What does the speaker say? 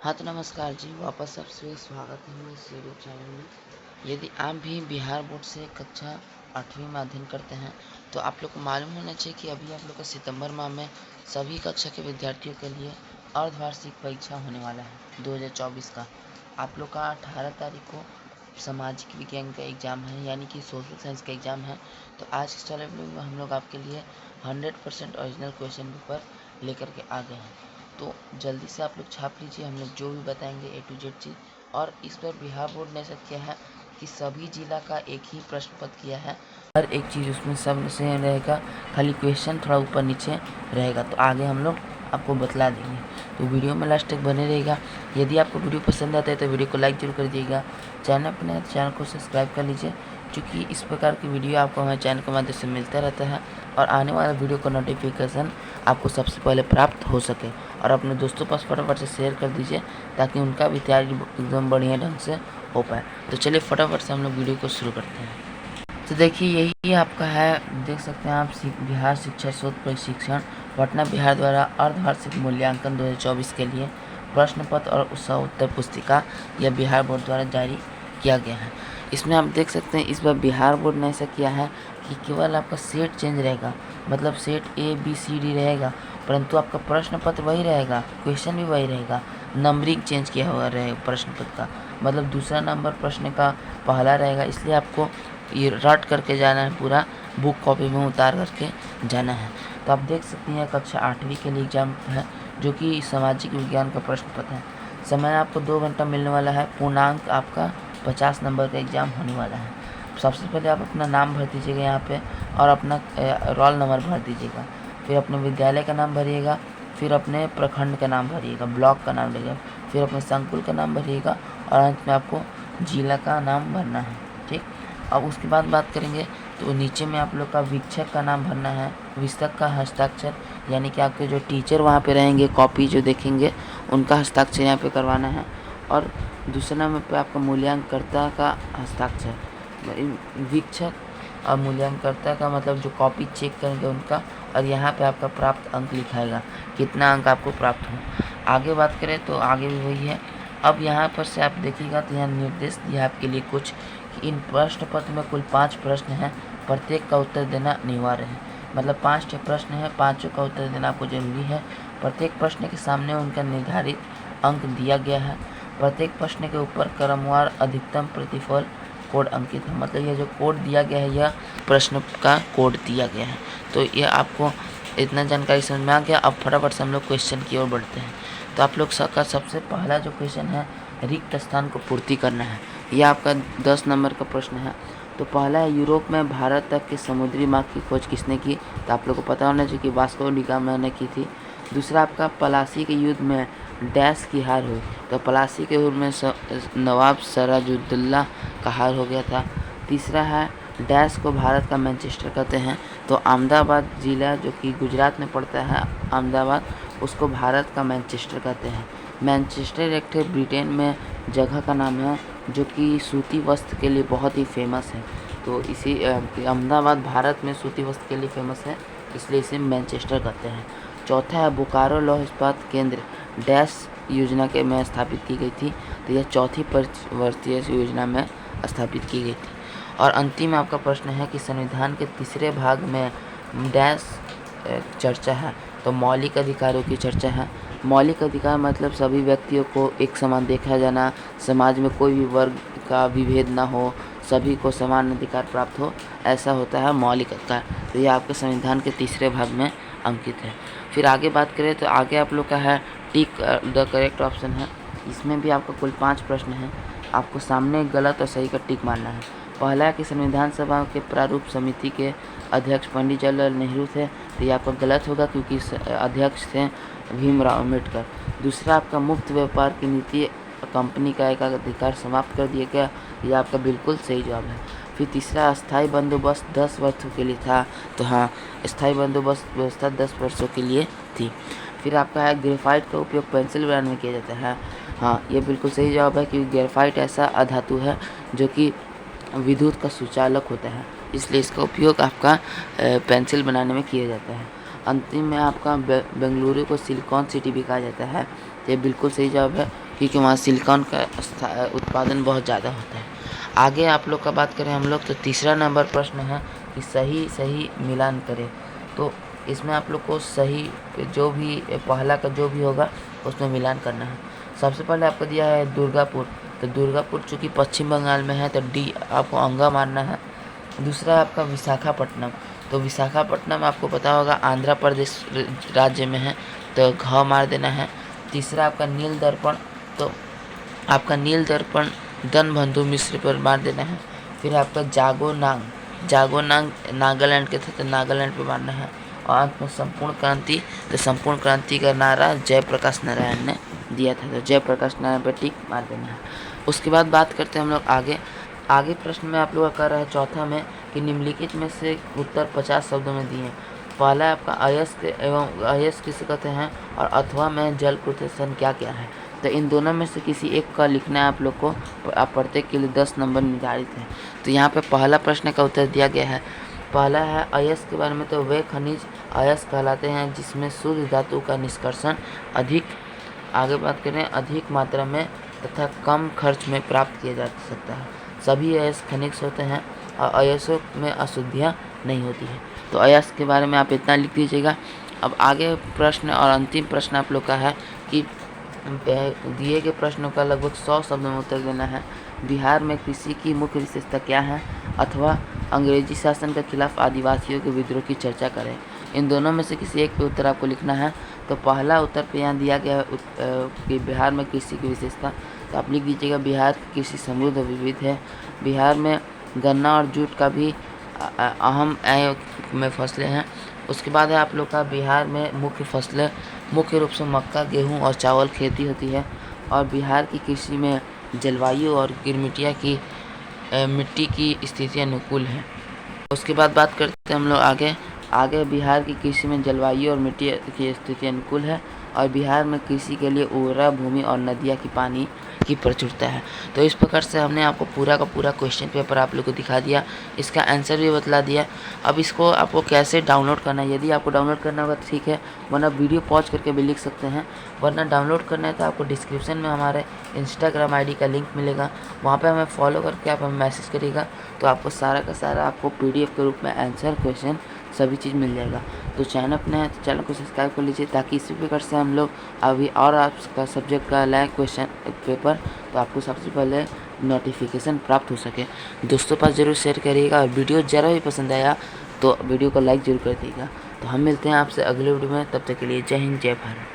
हाँ तो नमस्कार जी, वापस आपसे स्वागत है मेरे इस यूट्यूब चैनल में। यदि आप भी बिहार बोर्ड से कक्षा 8वीं में अध्ययन करते हैं तो आप लोग को मालूम होना चाहिए कि अभी आप लोग का सितंबर माह में सभी कक्षा के विद्यार्थियों के लिए अर्धवार्षिक परीक्षा होने वाला है 2024 का। आप लोग का 18 तारीख को सामाजिक विज्ञान का एग्ज़ाम है, यानी कि सोशल साइंस का एग्ज़ाम है। तो आज के वाले वीडियो में हम लोग आपके लिए 100% ओरिजिनल क्वेश्चन पेपर लेकर के आ गए हैं। तो जल्दी से आप लोग छाप लीजिए, हम लोग जो भी बताएंगे A to Z चीज़। और इस पर बिहार बोर्ड ने ऐसा किया है कि सभी जिला का एक ही प्रश्न पत्र किया है, हर एक चीज़ उसमें सब सेम रहेगा, खाली क्वेश्चन थोड़ा ऊपर नीचे रहेगा। तो आगे हम लोग आपको बतला देंगे, तो वीडियो में लास्ट तक बने रहेगा। यदि आपको वीडियो पसंद आता है तो वीडियो को लाइक जरूर कर दीजिएगा। चैनल अपने चैनल को सब्सक्राइब कर लीजिए, क्योंकि इस प्रकार की वीडियो आपको हमारे चैनल के माध्यम से मिलता रहता है और आने वाला वीडियो का नोटिफिकेशन आपको सबसे पहले प्राप्त हो सके। और अपने दोस्तों पास फटाफट से शेयर कर दीजिए ताकि उनका भी तैयारी एकदम बढ़िया ढंग से हो पाए। तो चलिए फटाफट से हम लोग वीडियो को शुरू करते हैं। तो देखिए यही आपका है, देख सकते हैं आप, बिहार शिक्षा शोध प्रशिक्षण पटना बिहार द्वारा अर्धवार्षिक मूल्यांकन 2024 के लिए प्रश्न पत्र और उसका उत्तर पुस्तिका यह बिहार बोर्ड द्वारा जारी किया गया है। इसमें आप देख सकते हैं इस बार बिहार बोर्ड ने ऐसा किया है कि केवल आपका सेट चेंज रहेगा, मतलब सेट ABCD रहेगा, परंतु आपका प्रश्न पत्र वही रहेगा, क्वेश्चन भी वही रहेगा, नंबरिंग चेंज किया हुआ रहेगा प्रश्न पत्र का, मतलब दूसरा नंबर प्रश्न का पहला रहेगा। इसलिए आपको ये रट करके जाना है, पूरा बुक कॉपी में उतार करके जाना है। तो आप देख सकते हैं कक्षा 8वीं के लिए एग्जाम है, जो कि सामाजिक विज्ञान का प्रश्न पत्र है। समय आपको 2 घंटा मिलने वाला है, पूर्णांक आपका 50 नंबर का एग्ज़ाम होने वाला है। सबसे पहले आप अपना नाम भर दीजिएगा यहाँ पे और अपना रोल नंबर भर दीजिएगा, फिर अपने विद्यालय का नाम भरिएगा, फिर अपने प्रखंड का नाम भरिएगा, ब्लॉक का नाम भरिएगा, फिर अपने संकुल का नाम भरिएगा और अंत में आपको जिला का नाम भरना है। ठीक, अब उसके बाद बात करेंगे तो नीचे में आप लोग का वीक्षक का नाम भरना है, विस्तक का हस्ताक्षर, यानी कि आपके जो टीचर वहाँ पे रहेंगे, कॉपी जो देखेंगे उनका हस्ताक्षर यहाँ पे करवाना है। और दूसरे नंबर पे आपका मूल्यांकनकर्ता का हस्ताक्षर, वीक्षक और मूल्यांकनकर्ता का मतलब जो कॉपी चेक करेंगे उनका, और यहाँ पे आपका प्राप्त अंक लिखाएगा, कितना अंक आपको प्राप्त हो। आगे बात करें तो आगे भी वही है। अब यहाँ पर से आप देखिएगा तो यहाँ निर्देश दिया आपके लिए कुछ कि इन प्रश्न पत्र में कुल 5 प्रश्न हैं, प्रत्येक का उत्तर देना अनिवार्य है। मतलब 5 प्रश्न हैं, पाँचों का उत्तर देना आपको जरूरी है। प्रत्येक प्रश्न के सामने उनका निर्धारित अंक दिया गया है। प्रत्येक प्रश्न के ऊपर क्रमवार अधिकतम प्रतिफल कोड अंकित है, मतलब यह जो कोड दिया गया है यह प्रश्न का कोड दिया गया है। तो ये आपको इतना जानकारी समझ में आ गया। अब फटाफट से हम लोग क्वेश्चन की ओर बढ़ते हैं। तो आप लोग का सबसे पहला जो क्वेश्चन है, रिक्त स्थान को पूर्ति करना है। यह आपका 10 नंबर का प्रश्न है। तो पहला है, यूरोप में भारत तक के समुद्री मार्ग की खोज किसने की? तो आप लोग को पता होना चाहिए कि वास्को डी गामा ने की थी। दूसरा आपका, पलासी के युद्ध में डैश की हार हुई? तो पलासी के युद्ध में नवाब सिराजुद्दौला का हार हो गया था। तीसरा है, डैश को भारत का मैनचेस्टर कहते हैं? तो अहमदाबाद ज़िला जो कि गुजरात में पड़ता है, अहमदाबाद, उसको भारत का मैनचेस्टर कहते हैं। मैनचेस्टर एक ठे ब्रिटेन में जगह का नाम है जो कि सूती वस्त्र के लिए बहुत ही फेमस है। तो इसी अहमदाबाद भारत में सूती वस्त्र के लिए फेमस है, इसलिए इसे मैनचेस्टर कहते हैं। चौथा है, बोकारो लौह इस्पात केंद्र डैश योजना के में स्थापित की गई थी? तो यह चौथी पंचवर्षीय योजना में स्थापित की गई थी। और अंतिम आपका प्रश्न है कि संविधान के तीसरे भाग में डैश चर्चा है? तो मौलिक अधिकारों की चर्चा है। मौलिक अधिकार मतलब सभी व्यक्तियों को एक समान देखा जाना, समाज में कोई भी वर्ग का विभेद ना हो, सभी को समान अधिकार प्राप्त हो, ऐसा होता है मौलिक अधिकार। तो ये आपके संविधान के तीसरे भाग में अंकित है। फिर आगे बात करें तो आगे आप लोग का है टिक द करेक्ट ऑप्शन है। इसमें भी आपका कुल 5 प्रश्न हैं, आपको सामने गलत और सही का टिक मारना है। पहला है कि संविधान सभा के प्रारूप समिति के अध्यक्ष पंडित जवाहरलाल नेहरू थे? तो ये आपका गलत होगा, क्योंकि अध्यक्ष थे भीमराव अम्बेडकर। दूसरा आपका, मुक्त व्यापार की नीति कंपनी का एकाधिकार समाप्त कर दिया गया? ये आपका बिल्कुल सही जवाब है। फिर तीसरा, अस्थायी बंदोबस्त 10 वर्षों के लिए था? तो हाँ, स्थायी बंदोबस्त व्यवस्था 10 वर्षों के लिए थी। फिर आपका है, ग्रेफाइट का उपयोग पेंसिल बनाने में किया जाता है? हाँ, ये बिल्कुल सही जवाब है, क्योंकि ग्रेफाइट ऐसा अधातु है जो कि विद्युत का सुचालक होता है, इसलिए इसका उपयोग आपका पेंसिल बनाने में किया जाता है। अंतिम में आपका बेंगलुरु को सिलिकॉन सिटी भी कहा जाता है? ये बिल्कुल सही जवाब है, क्योंकि वहाँ सिलिकॉन का उत्पादन बहुत ज़्यादा होता है। आगे आप लोग का बात करें हम लोग, तो तीसरा नंबर प्रश्न है कि सही सही मिलान करें। तो इसमें आप लोग को सही जो भी पहला का जो भी होगा उसमें मिलान करना है। सबसे पहले आपको दिया है दुर्गापुर, तो दुर्गापुर चूँकि पश्चिम बंगाल में है तो डी आपको अंगा मारना है। दूसरा आपका विशाखापट्टनम, तो विशाखापट्टनम आपको पता होगा आंध्र प्रदेश राज्य में है, तो घ मार देना है। तीसरा आपका नील दर्पण, तो आपका नील दर्पण दनबंधु मिश्र पर मार देना है। फिर आपका जागोनांग नागालैंड के थे तो नागालैंड पे मारना है। और अंत में संपूर्ण क्रांति, तो संपूर्ण क्रांति का नारा जयप्रकाश नारायण ने दिया था, तो जयप्रकाश नारायण पर टिक मार देना है। उसके बाद बात करते हैं हम लोग आगे प्रश्न में आप लोग का कर रहा है चौथा में कि निम्नलिखित में से उत्तर 50 शब्दों में दिए। पहला आपका अयस्क एवं अयस्क किसे कहते हैं और अथवा में जल प्रतिष्ठान क्या क्या है। तो इन दोनों में से किसी एक का लिखना है आप लोग को। आप प्रत्येक के लिए 10 नंबर निर्धारित है। तो यहाँ पे पहला प्रश्न का उत्तर दिया गया है। पहला है अयस्क के बारे में, तो वे खनिज अयस्क कहलाते हैं जिसमें शुद्ध धातु का निष्कर्षण आगे बात करें अधिक मात्रा में तथा कम खर्च में प्राप्त किया जा सकता है। सभी अयस्क खनिज होते हैं और अयस्कों में अशुद्धियाँ नहीं होती है। तो अयस्क के बारे में आप इतना लिख दीजिएगा। अब आगे प्रश्न और अंतिम प्रश्न आप लोग का है कि दिए गए प्रश्नों का लगभग 100 शब्दों में उत्तर देना है। बिहार में कृषि की मुख्य विशेषता क्या है, अथवा अंग्रेजी शासन के खिलाफ आदिवासियों के विद्रोह की चर्चा करें। इन दोनों में से किसी एक पे उत्तर आपको लिखना है। तो पहला उत्तर पे यहाँ दिया गया है कि बिहार में कृषि की विशेषता, तो आप लिख दीजिएगा बिहार की कृषि समृद्ध और विविध है। बिहार में गन्ना और जूट का भी अहम में फसलें हैं। उसके बाद है आप लोग का बिहार में मुख्य फसलें मुख्य रूप से मक्का, गेहूं और चावल खेती होती है। और बिहार की कृषि में जलवायु और मिट्टी की स्थिति अनुकूल है। उसके बाद बात करते हैं हम लोग आगे बिहार की कृषि में जलवायु और मिट्टी की स्थिति अनुकूल है और बिहार में कृषि के लिए उर्वरा भूमि और नदियाँ की पानी की प्रचुरता है। तो इस प्रकार से हमने आपको पूरा का पूरा क्वेश्चन पेपर आप लोग को दिखा दिया, इसका आंसर भी बतला दिया। अब इसको आपको कैसे डाउनलोड करना है, यदि आपको डाउनलोड करना होगा तो ठीक है, वरना वीडियो पॉज करके भी लिख सकते हैं। वरना डाउनलोड करना है तो आपको डिस्क्रिप्शन में हमारे इंस्टाग्राम आईडी का लिंक मिलेगा, वहाँ पे हमें फॉलो करके आप हमें मैसेज करिएगा तो आपको सारा का सारा आपको PDF के रूप में आंसर क्वेश्चन सभी चीज़ मिल जाएगा। तो चैनल अपने है तो चैनल को सब्सक्राइब कर लीजिए ताकि इसी प्रकार से हम लोग अभी और आपका सब्जेक्ट का लाए क्वेश्चन पेपर तो आपको सबसे पहले नोटिफिकेशन प्राप्त हो सके। दोस्तों पास ज़रूर शेयर करिएगा और वीडियो ज़रा भी पसंद आया तो वीडियो को लाइक ज़रूर कर दीजिएगा। तो हम मिलते हैं आपसे अगले वीडियो में, तब तक के लिए जय हिंद जय भारत।